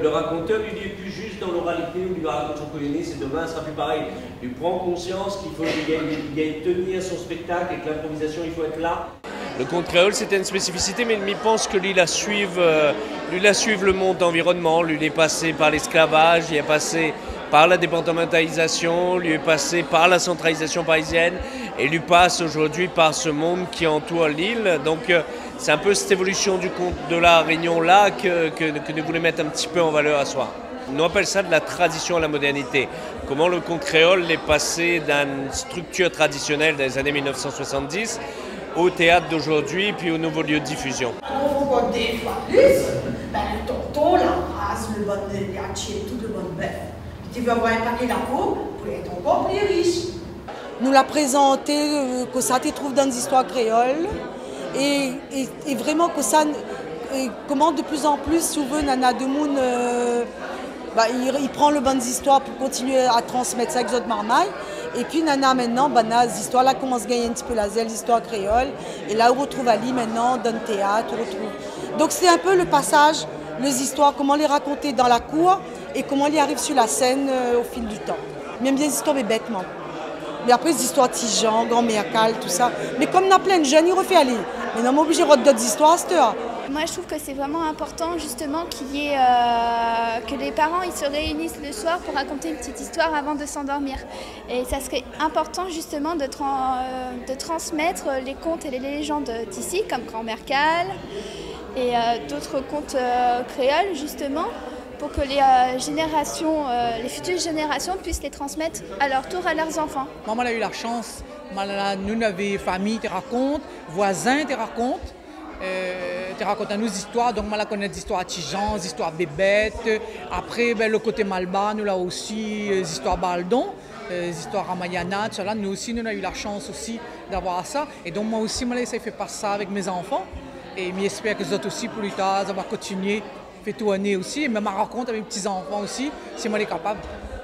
Le raconteur lui dit plus juste dans l'oralité où lui raconte son collier, c'est demain, ce sera plus pareil. Il prend conscience qu'il faut qu'il y ait une tenue à son spectacle et que l'improvisation, il faut être là. Le conte créole, c'était une spécificité, mais il pense que lui, il a suivi le monde environnement. Lui, il est passé par l'esclavage, il est passé par la départementalisation, lui est passé par la centralisation parisienne et lui passe aujourd'hui par ce monde qui entoure l'île. Donc c'est un peu cette évolution du conte de la Réunion-là que nous voulons mettre un petit peu en valeur à soi. On appelle ça de la tradition à la modernité. Comment le conte créole est passé d'une structure traditionnelle des années 1970 au théâtre d'aujourd'hui puis au nouveau lieu de diffusion. On va des fois plus, le tonton, la race, le bon gâtier, tout le bon bœuf. Tu veux avoir un paquet d'impôts pour être encore plus riche. Nous l'a présenté, que ça te trouve dans des histoires créoles et vraiment que ça, comment de plus en plus souvent Nana Demoun, il prend le bon histoires pour continuer à transmettre ça avec d'autres marmailles. Et puis Nana maintenant, les histoires là commencent à gagner un petit peu la zèle, l'histoire créole. Et là on retrouve Ali maintenant dans le théâtre, on retrouve. Donc c'est un peu le passage, les histoires, comment les raconter dans la cour et comment ils arrivent sur la scène au fil du temps. Même des histoires mais bêtement. Mais après des histoires Tijan, grand-mère Cal, tout ça. Mais comme on a plein de jeunes, ils refait aller. Mais non, obligé de redire d'autres histoires à cette heure. Moi, je trouve que c'est vraiment important justement que les parents ils se réunissent le soir pour raconter une petite histoire avant de s'endormir. Et ça serait important justement de transmettre les contes et les légendes d'ici, comme Grand-mère Cal et d'autres contes créoles justement, pour que les futures générations puissent les transmettre à leur tour à leurs enfants. Maman a eu la chance, nous avons famille qui raconte, voisins qui racontent. Tu racontes nos histoires, donc je connais des histoires à Tijan, des histoires bébêtes. Après, le côté Malba, nous avons aussi des histoires Baldon, des histoires Ramayana, nous aussi, nous avons eu la chance aussi d'avoir ça. Et donc moi aussi, je fais passer ça avec mes enfants. Et j'espère que les autres aussi, plus tard, ça va continuer, faire tourner aussi. Et même à raconter avec mes petits-enfants aussi, si moi je suis capable.